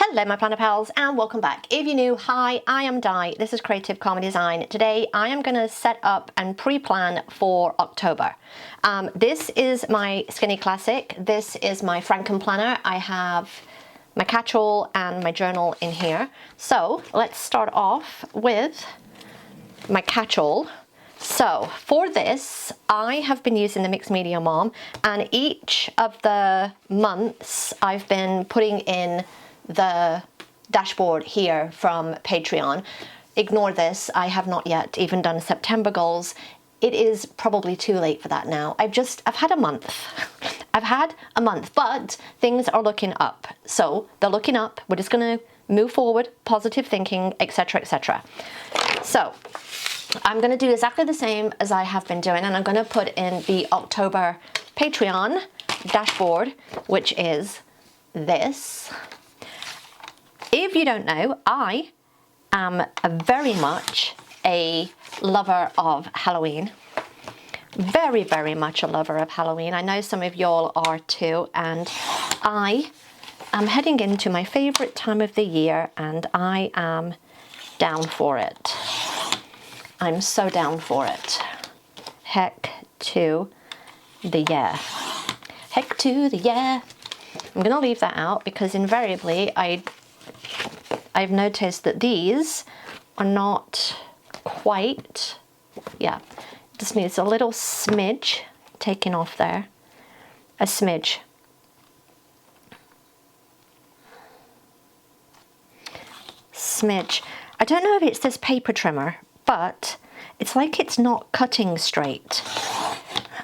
Hello my planner pals and welcome back. If you're new, hi, I am Di. This is Creative Comedy Design. Today I am going to set up and pre-plan for October. This is my Skinny Classic. This is my Frankenplanner. I have my catch-all and my journal in here. So let's start off with my catch-all. So for this, I have been using the Mixed Media Mom, and each of the months I've been putting in the dashboard here from Patreon. Ignore this, I have not yet even done September goals. It is probably too late for that now. I've had a month. I've had a month, but things are looking up. So they're looking up. We're just gonna move forward, positive thinking, etc., etc. So I'm gonna do exactly the same as I have been doing, and I'm gonna put in the October Patreon dashboard, which is this. If you don't know, I am very much a lover of Halloween. Very, very much a lover of Halloween. I know some of y'all are too, and I am heading into my favorite time of the year, and I am down for it. I'm so down for it. Heck to the yeah. Heck to the yeah. I'm gonna leave that out because invariably I've noticed that these are not quite, yeah, just needs a little smidge taken off there, a smidge. Smidge. I don't know if it's this paper trimmer, but it's like it's not cutting straight.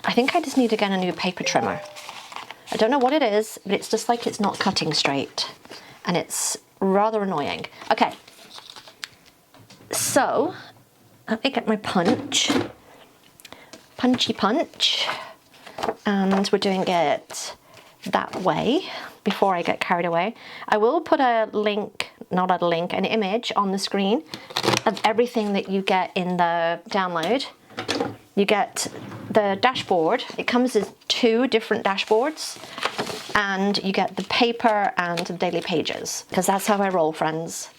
I think I just need to get a new paper trimmer. I don't know what it is, but it's just like it's not cutting straight, and it's rather annoying. Okay, so let me get my punch. Punchy punch. And we're doing it that way before I get carried away. I will put a link, not a link, an image on the screen of everything that you get in the download. You get the dashboard. It comes as 2 different dashboards, and you get the paper and the daily pages, because that's how I roll, friends.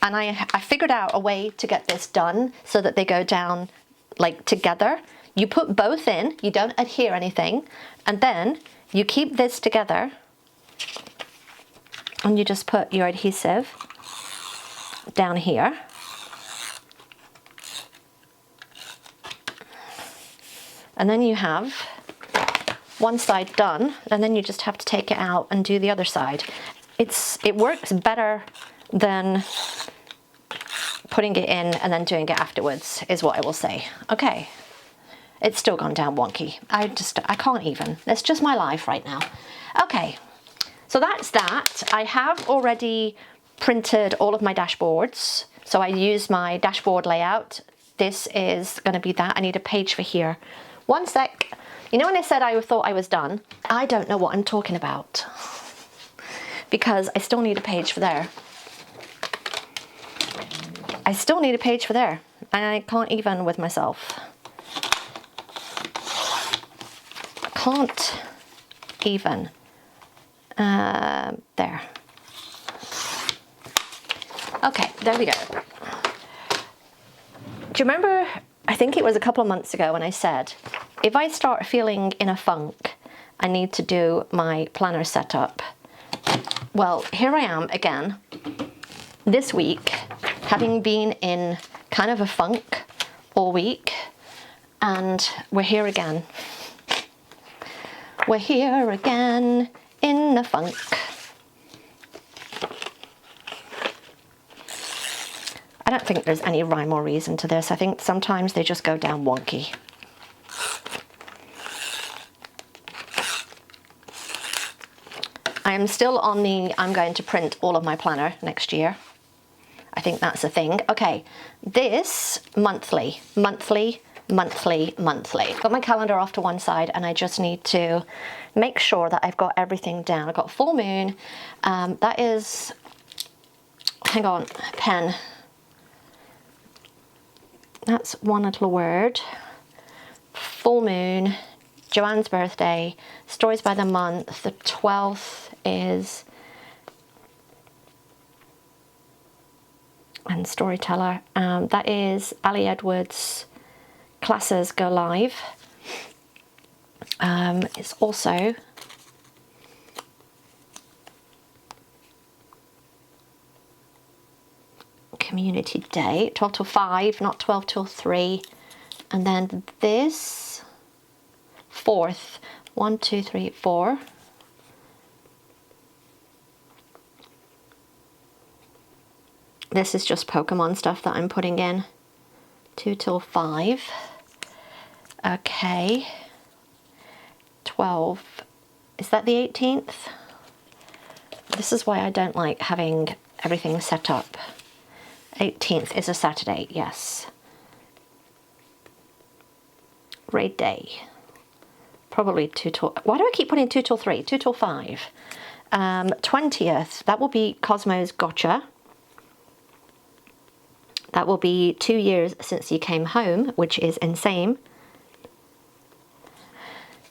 And I figured out a way to get this done so that they go down like together. You put both in, you don't adhere anything, and then you keep this together, and you just put your adhesive down here. And then you have one side done, and then you just have to take it out and do the other side. It works better than putting it in and then doing it afterwards, is what I will say. Okay, it's still gone down wonky. I can't even. It's just my life right now. Okay, so that's that. I have already printed all of my dashboards. So I use my dashboard layout. This is gonna be that. I need a page for here. One sec. You know when I said I thought I was done? I don't know what I'm talking about, because I still need a page for there. I still need a page for there, and I can't even with myself. I can't even. There. Okay, there we go. Do you remember, I think it was a couple of months ago when I said, if I start feeling in a funk, I need to do my planner setup. Well, here I am again, this week, having been in kind of a funk all week, and we're here again. We're here again in a funk. I don't think there's any rhyme or reason to this. I think sometimes they just go down wonky. I am still on the, I'm going to print all of my planner next year. I think that's a thing. Okay, this monthly. Got my calendar off to one side, and I just need to make sure that I've got everything down. I've got full moon. That is, hang on, pen. That's one little word. Full moon, Joanne's birthday, stories by the month. The 12th is and storyteller. That is Ali Edwards' Classes Go Live. It's also Community Day, 12 till 5, not 12 till 3. And then this 4th, 1, 2, 3, 4. This is just Pokemon stuff that I'm putting in. 2 till 5. Okay. 12. Is that the 18th? This is why I don't like having everything set up. 18th is a Saturday, yes. Raid day. Probably 2 till... Why do I keep putting 2 till 3? 2 till 5. 20th, that will be Cosmo's Gotcha. That will be 2 years since you came home, which is insane.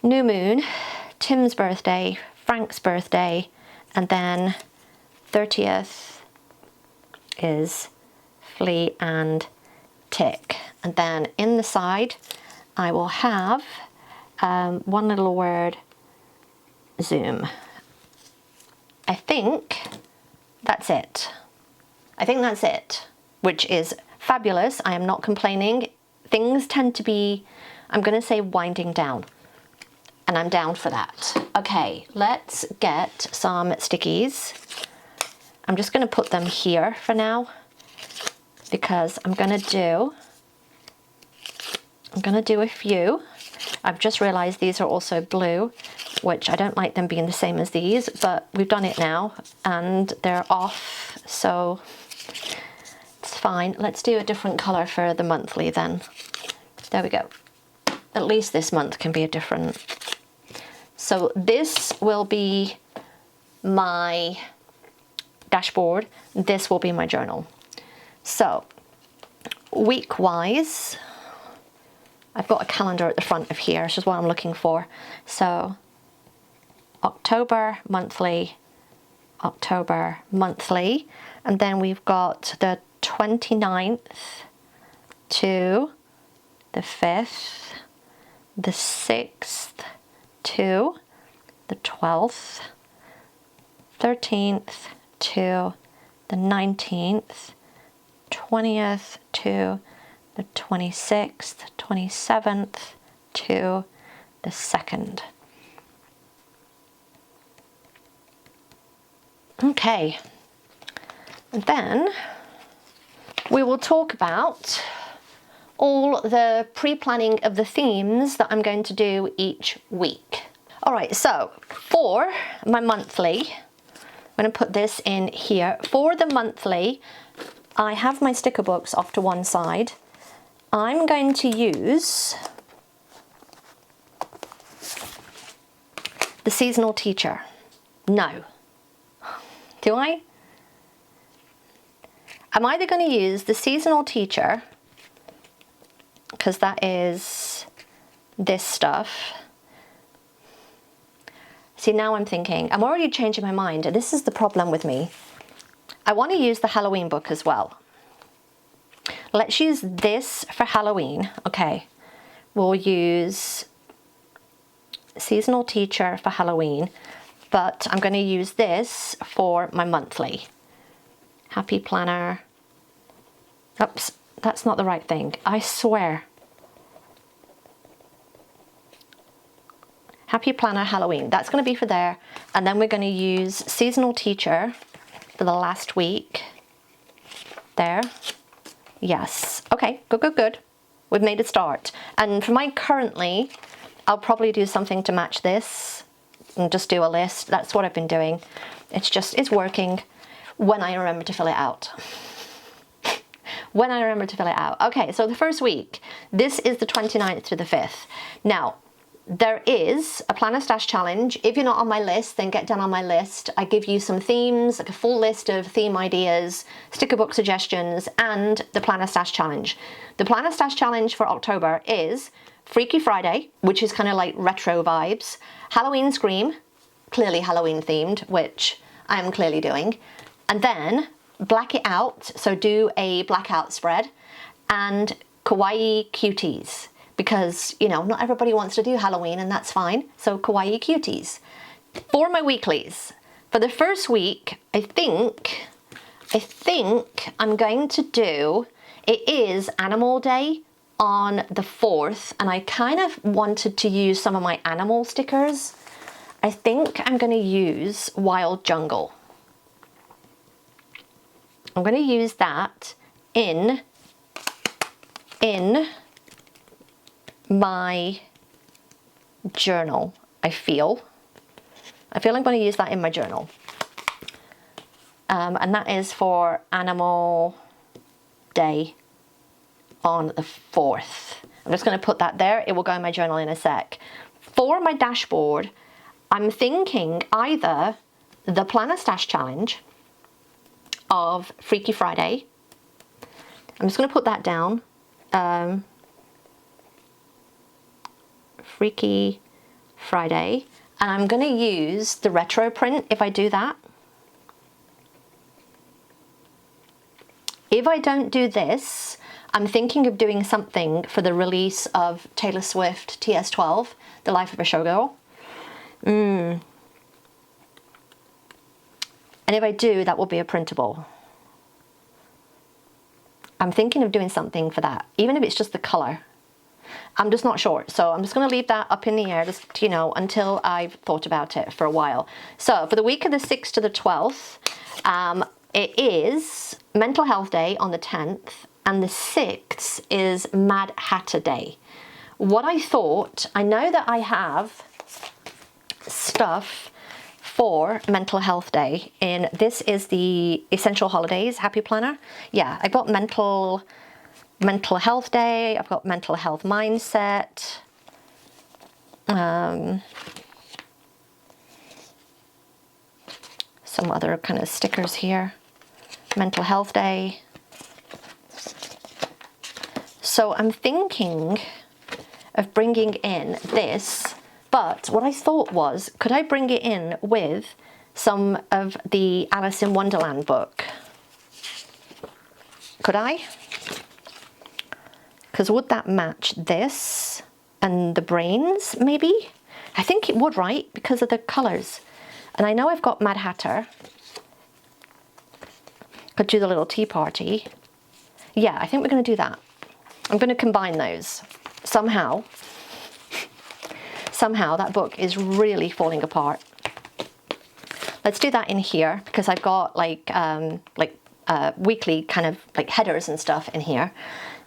New Moon, Tim's birthday, Frank's birthday, and then 30th is Flea and Tick. And then in the side, I will have one little word, Zoom. I think that's it. I think that's it, which is fabulous. I am not complaining. Things tend to be, I'm going to say, winding down. And I'm down for that. Okay, let's get some stickies. I'm just going to put them here for now because I'm going to do a few. I've just realized these are also blue, which I don't like them being the same as these, but we've done it now and they're off, so it's fine. Let's do a different color for the monthly then. There we go. At least this month can be a different. So this will be my dashboard. This will be my journal. So week-wise, I've got a calendar at the front of here, which is what I'm looking for. So October monthly, and then we've got the 29th to the 5th, the 6th to the 12th, 13th to the 19th, 20th to the 26th, 27th to the 2nd. Okay, and then we will talk about all the pre-planning of the themes that I'm going to do each week. All right, so for my monthly, I'm going to put this in here. For the monthly, I have my sticker books off to one side. I'm going to use the seasonal teacher. No. Do I? I'm either going to use the seasonal teacher, because that is this stuff. See, now I'm thinking, I'm already changing my mind. This is the problem with me. I want to use the Halloween book as well. Let's use this for Halloween. Okay, we'll use seasonal teacher for Halloween, but I'm going to use this for my monthly. Happy Planner. Oops, that's not the right thing. I swear. Happy Planner Halloween. That's going to be for there. And then we're going to use seasonal teacher for the last week. There. Yes. Okay, good, good, good. We've made a start. And for my currently, I'll probably do something to match this and just do a list. That's what I've been doing. It's working when I remember to fill it out. When I remember to fill it out. Okay, so the first week, this is the 29th to the 5th. Now, there is a Planner Stash Challenge. If you're not on my list, then get down on my list. I give you some themes, like a full list of theme ideas, sticker book suggestions, and the Planner Stash Challenge. The Planner Stash Challenge for October is Freaky Friday, which is kind of like retro vibes, Halloween Scream, clearly Halloween themed, which I am clearly doing, and then black it out, so do a blackout spread, and kawaii cuties, because, you know, not everybody wants to do Halloween, and that's fine. So kawaii cuties. For my weeklies, for the first week, I think I'm going to do, it is Animal Day on the 4th, and I kind of wanted to use some of my animal stickers. I think I'm going to use Wild Jungle. I'm going to use that in my journal. I feel I'm going to use that in my journal. And that is for Animal Day on the 4th. I'm just going to put that there. It will go in my journal in a sec. For my dashboard, I'm thinking either the Planner Stash Challenge of Freaky Friday. I'm just going to put that down. Freaky Friday. And I'm going to use the retro print if I do that. If I don't do this, I'm thinking of doing something for the release of Taylor Swift TS12, The Life of a Showgirl. And if I do, that will be a printable. I'm thinking of doing something for that, even if it's just the color. I'm just not sure. So I'm just going to leave that up in the air, just, you know, until I've thought about it for a while. So for the week of the 6th to the 12th, it is Mental Health Day on the 10th, and the 6th is Mad Hatter Day. What I thought, I know that I have stuff for Mental Health Day, and this is the Essential Holidays Happy Planner. Yeah, I got Mental Health Day, I've got Mental Health Mindset, some other kind of stickers here. Mental Health Day. So I'm thinking of bringing in this, but what I thought was, could I bring it in with some of the Alice in Wonderland book? Could I? Because would that match this and the brains, maybe? I think it would, right? Because of the colours. And I know I've got Mad Hatter. Could do the little tea party. Yeah, I think we're going to do that. I'm going to combine those. Somehow that book is really falling apart. Let's do that in here, because I've got like weekly kind of like headers and stuff in here.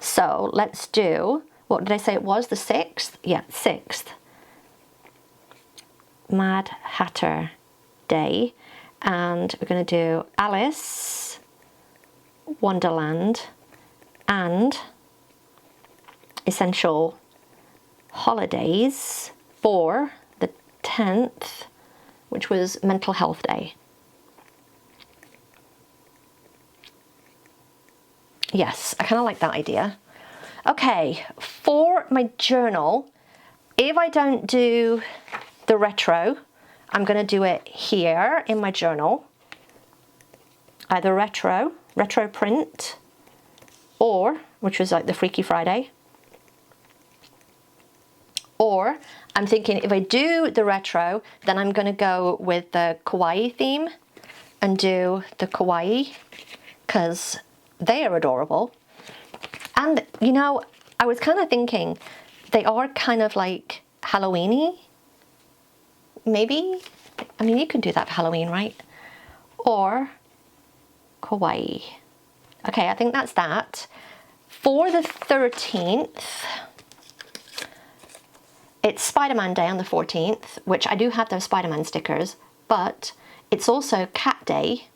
So let's do, what did I say it was? The 6th? Yeah, 6th. Mad Hatter Day. And we're going to do Alice Wonderland and Essential Holidays for the 10th, which was Mental Health Day. Yes, I kind of like that idea. Okay, for my journal, if I don't do the retro, I'm going to do it here in my journal. Either retro print, or, which was like the Freaky Friday, or I'm thinking if I do the retro, then I'm going to go with the kawaii theme and do the kawaii, because they are adorable. And, you know, I was kind of thinking they are kind of like Halloween-y, maybe? I mean, you can do that for Halloween, right? Or kawaii. Okay, I think that's that. For the 13th, it's Spider-Man Day on the 14th, which I do have those Spider-Man stickers, but it's also Cat Day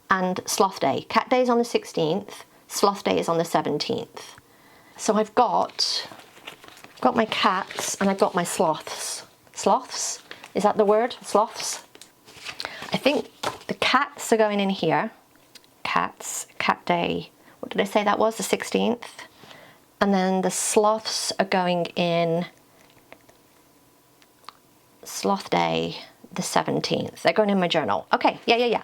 and Sloth Day. Cat Day is on the 16th, Sloth Day is on the 17th. So I've got my cats and I've got my sloths. Sloths? Is that the word? Sloths? I think the cats are going in here. Cats, Cat Day. What did I say that was? The 16th. And then the sloths are going in Sloth Day, the 17th. They're going in my journal. Okay, yeah.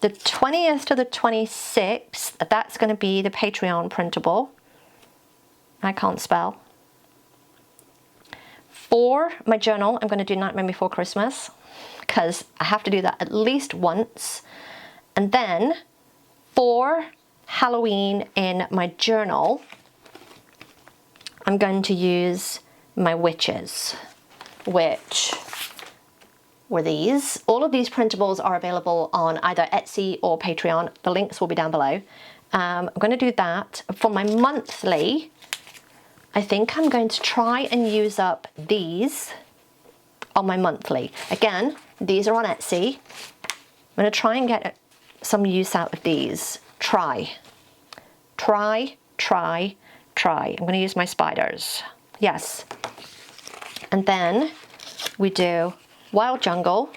The 20th to the 26th, that's going to be the Patreon printable. I can't spell. For my journal, I'm going to do Nightmare Before Christmas because I have to do that at least once. And then for Halloween in my journal, I'm going to use my witches, which were these. All of these printables are available on either Etsy or Patreon. The links will be down below. I'm going to do that. For my monthly, I think I'm going to try and use up these on my monthly. Again, these are on Etsy. I'm going to try and get some use out of these. Try. I'm going to use my spiders. Yes. And then we do Wild Jungle.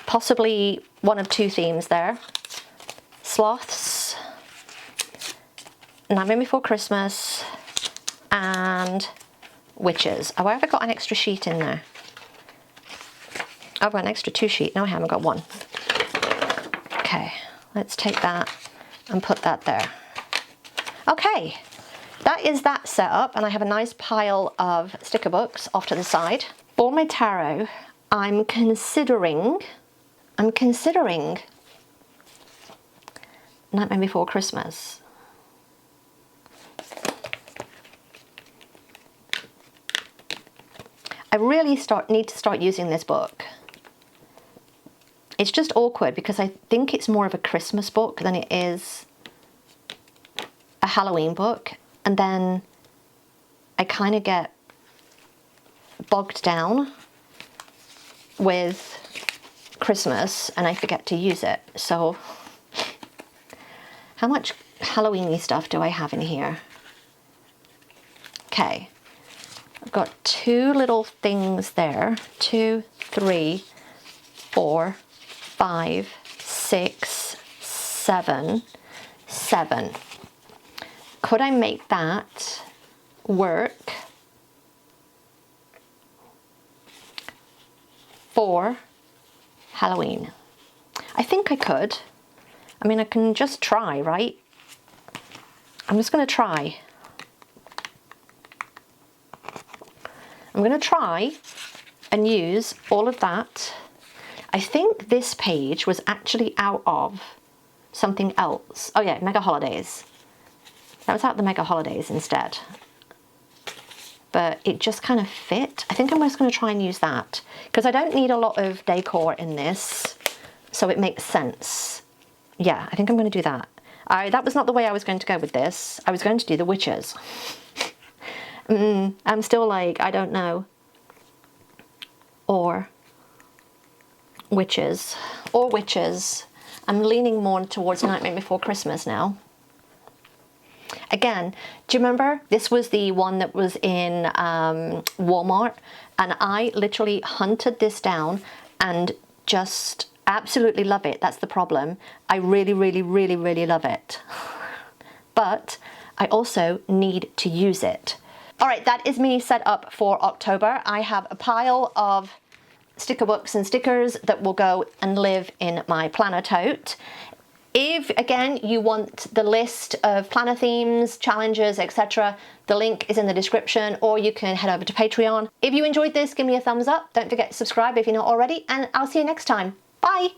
Possibly one of two themes there. Sloths. Nightmare Before Christmas. And witches. Oh, have I got an extra sheet in there? I've got an extra 2 sheet. No, I haven't got one. Okay, let's take that and put that there. Okay, that is that set up, and I have a nice pile of sticker books off to the side. For my tarot, I'm considering Nightmare Before Christmas. I really need to start using this book. It's just awkward because I think it's more of a Christmas book than it is a Halloween book. And then I kind of get bogged down with Christmas and I forget to use it. So how much Halloween-y stuff do I have in here? Okay. I've got 2 little things there. 2, 3, 4, 5, 6, 7. Could I make that work for Halloween? I think I could. I mean, I can just try, right? I'm just going to try. I'm going to try and use all of that. I think this page was actually out of something else. Oh yeah, Mega Holidays. That was out of the Mega Holidays instead. But it just kind of fit. I think I'm just going to try and use that because I don't need a lot of decor in this, so it makes sense. Yeah, I think I'm going to do that. That was not the way I was going to go with this. I was going to do the witches. I'm still like, I don't know. Or witches. I'm leaning more towards Nightmare Before Christmas now. Again, do you remember? This was the one that was in Walmart, and I literally hunted this down and just absolutely love it. That's the problem. I really love it. But I also need to use it. All right, that is me set up for October. I have a pile of sticker books and stickers that will go and live in my planner tote. If, again, you want the list of planner themes, challenges, etc., the link is in the description, or you can head over to Patreon. If you enjoyed this, give me a thumbs up. Don't forget to subscribe if you're not already, and I'll see you next time. Bye!